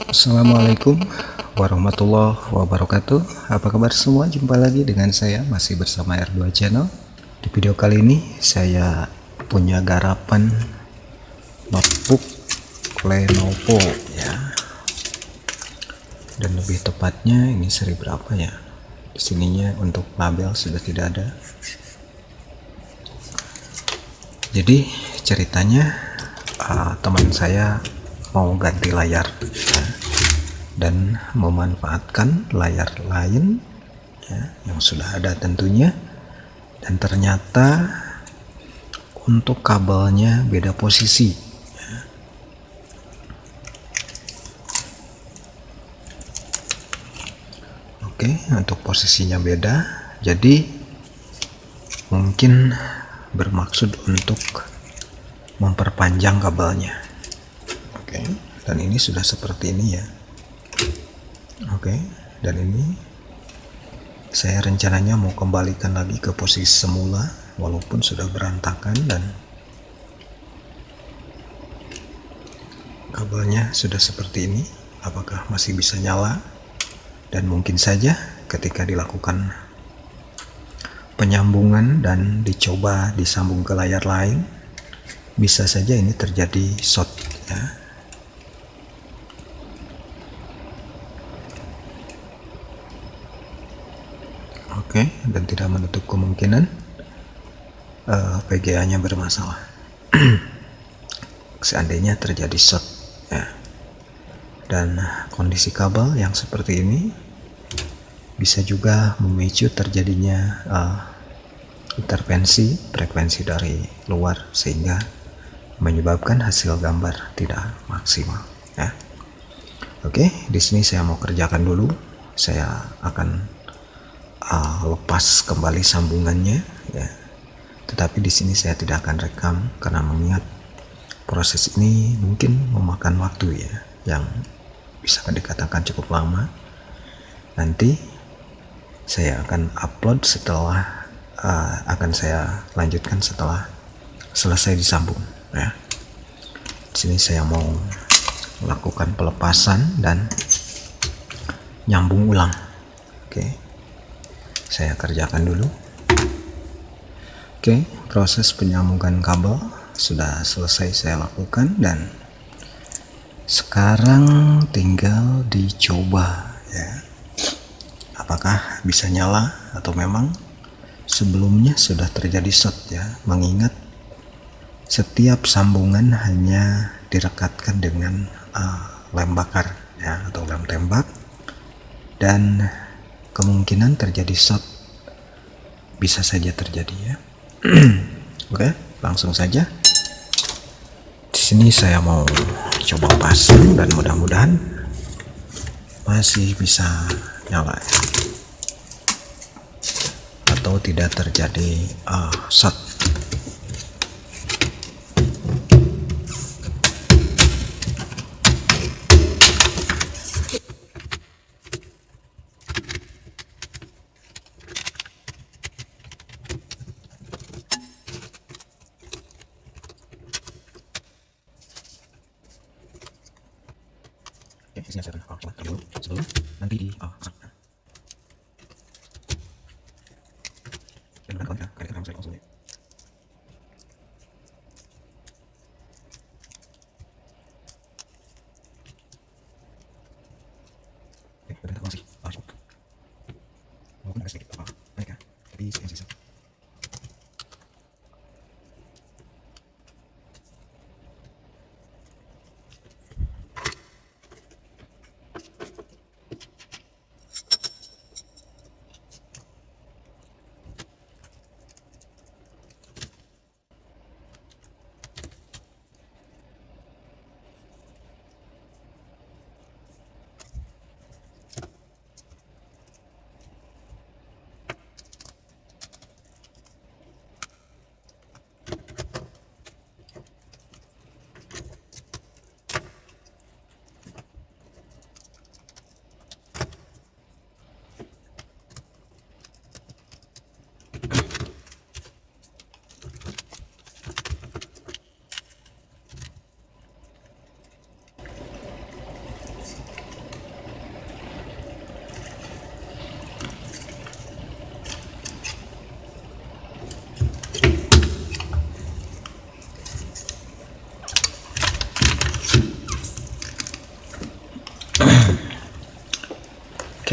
Assalamualaikum warahmatullahi wabarakatuh. Apa kabar semua? Jumpa lagi dengan saya, masih bersama R2 Channel. Di video kali ini saya punya garapan notebook Lenovo ya. Dan lebih tepatnya ini seri berapa ya? Di sininya untuk label sudah tidak ada. Jadi ceritanya teman saya mau ganti layar ya, dan memanfaatkan layar lain ya, yang sudah ada tentunya, dan ternyata untuk kabelnya beda posisi ya. Oke, untuk posisinya beda, jadi mungkin bermaksud untuk memperpanjang kabelnya. Oke, dan ini sudah seperti ini ya. Oke, dan ini saya rencananya mau kembalikan lagi ke posisi semula walaupun sudah berantakan, dan kabelnya sudah seperti ini. Apakah masih bisa nyala? Dan mungkin saja ketika dilakukan penyambungan dan dicoba disambung ke layar lain, bisa saja ini terjadi short ya. Oke, dan tidak menutup kemungkinan VGA-nya bermasalah. Seandainya terjadi short ya. Dan kondisi kabel yang seperti ini bisa juga memicu terjadinya intervensi frekuensi dari luar, sehingga menyebabkan hasil gambar tidak maksimal ya. Oke, di sini saya mau kerjakan dulu. Saya akan lepas kembali sambungannya ya. Tetapi di sini saya tidak akan rekam karena mengingat proses ini mungkin memakan waktu ya, yang bisa dikatakan cukup lama. Nanti saya akan upload setelah akan saya lanjutkan setelah selesai disambung ya. Di sini saya mau melakukan pelepasan dan nyambung ulang. Oke. Saya kerjakan dulu. Oke, proses penyambungan kabel sudah selesai saya lakukan, dan sekarang tinggal dicoba ya, apakah bisa nyala atau memang sebelumnya sudah terjadi short ya, mengingat setiap sambungan hanya direkatkan dengan lem bakar ya, atau lem tembak, dan kemungkinan terjadi short bisa saja terjadi ya. Oke, langsung saja. Di sini saya mau coba pasang dan mudah-mudahan masih bisa nyala ya, atau tidak terjadi short. Oke, saya akan coba dulu sebelum nanti di dan bukan ya, kayak saya langsung ya. Oke, dan masih walaupun agak sedikit naik ya, tapi yang sisa.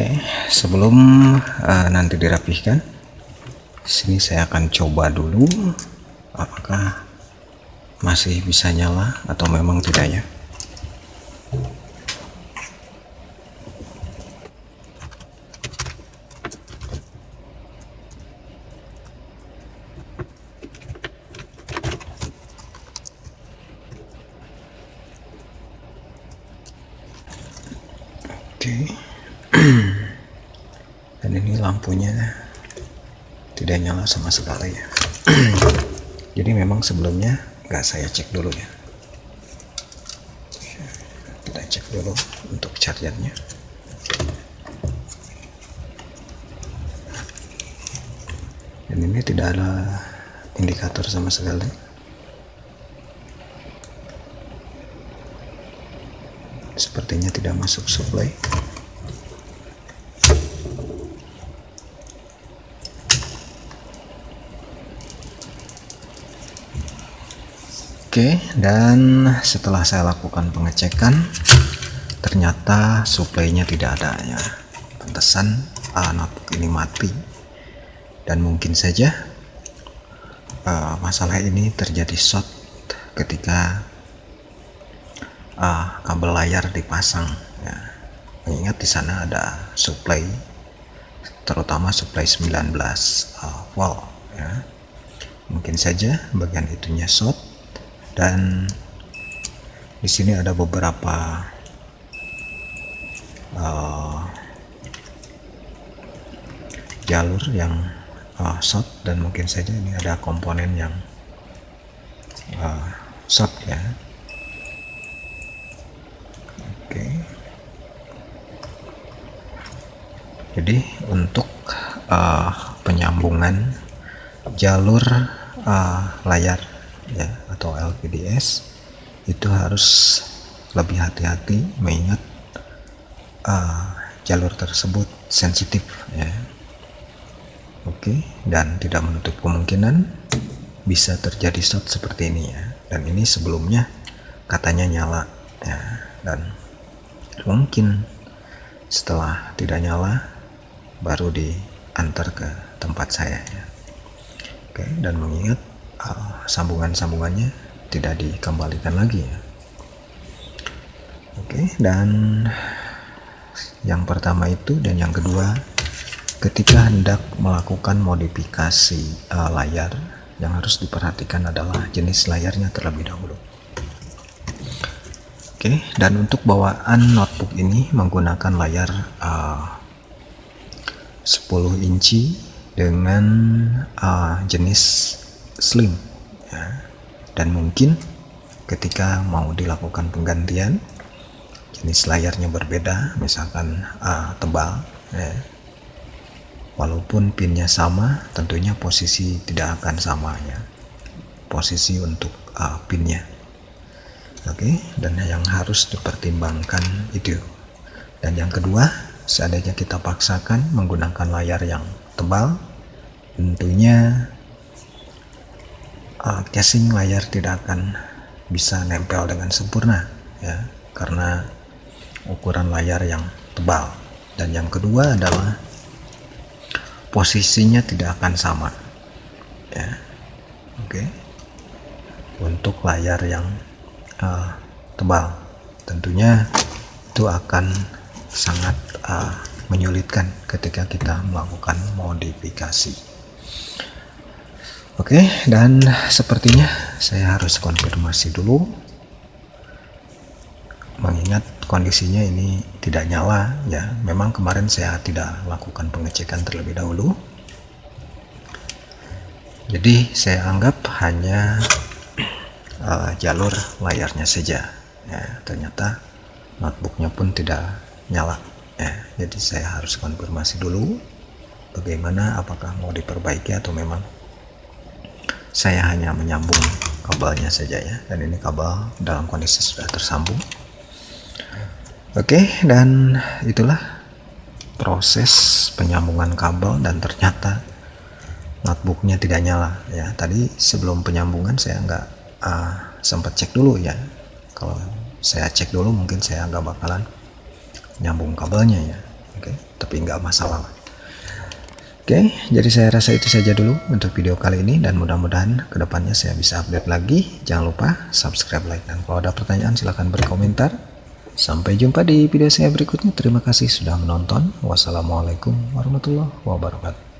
Oke, sebelum nanti dirapihkan, sini saya akan coba dulu apakah masih bisa nyala atau memang tidak ya. Oke. Dan ini lampunya tidak nyala sama sekali ya. Jadi memang sebelumnya nggak saya cek dulu ya. Kita cek dulu untuk chargernya. Dan ini tidak ada indikator sama sekali. Sepertinya tidak masuk supply. Oke, dan setelah saya lakukan pengecekan, ternyata supply-nya tidak ada ya. Pantesan notebook ini mati. Dan mungkin saja masalah ini terjadi short ketika kabel layar dipasang ya. Mengingat di sana ada supply, terutama supply 19 volt ya. Mungkin saja bagian itunya short. Dan di sini ada beberapa jalur yang short, dan mungkin saja ini ada komponen yang short ya. Oke. Jadi untuk penyambungan jalur layar ya atau LVDS itu harus lebih hati-hati, mengingat jalur tersebut sensitif ya. Oke, dan tidak menutup kemungkinan bisa terjadi short seperti ini ya. Dan ini sebelumnya katanya nyala ya, dan mungkin setelah tidak nyala baru diantar ke tempat saya ya. Oke, dan mengingat sambungan-sambungannya tidak dikembalikan lagi ya. Oke, dan yang pertama itu, dan yang kedua, ketika hendak melakukan modifikasi layar, yang harus diperhatikan adalah jenis layarnya terlebih dahulu. Oke, dan untuk bawaan notebook ini menggunakan layar 10 inci dengan jenis slim ya. Dan mungkin ketika mau dilakukan penggantian, jenis layarnya berbeda, misalkan tebal ya. Walaupun pinnya sama, tentunya posisi tidak akan sama ya, posisi untuk pinnya. Oke, dan yang harus dipertimbangkan itu. Dan yang kedua, seandainya kita paksakan menggunakan layar yang tebal, tentunya casing layar tidak akan bisa nempel dengan sempurna ya, karena ukuran layar yang tebal. Dan yang kedua adalah posisinya tidak akan sama ya. Oke, untuk layar yang tebal tentunya itu akan sangat menyulitkan ketika kita melakukan modifikasi. Oke, dan sepertinya saya harus konfirmasi dulu, mengingat kondisinya ini tidak nyala ya. Memang kemarin saya tidak lakukan pengecekan terlebih dahulu, jadi saya anggap hanya jalur layarnya saja ya. Ternyata notebooknya pun tidak nyala ya. Jadi saya harus konfirmasi dulu bagaimana, apakah mau diperbaiki atau memang saya hanya menyambung kabelnya saja ya. Dan ini kabel dalam kondisi sudah tersambung. Oke, dan itulah proses penyambungan kabel, dan ternyata notebooknya tidak nyala ya. Tadi sebelum penyambungan saya nggak sempat cek dulu ya. Kalau saya cek dulu mungkin saya nggak bakalan nyambung kabelnya ya. Oke, tapi nggak masalah. Oke, jadi saya rasa itu saja dulu untuk video kali ini, dan mudah-mudahan kedepannya saya bisa update lagi. Jangan lupa subscribe, like, dan kalau ada pertanyaan silahkan berkomentar. Sampai jumpa di video saya berikutnya. Terima kasih sudah menonton. Wassalamualaikum warahmatullahi wabarakatuh.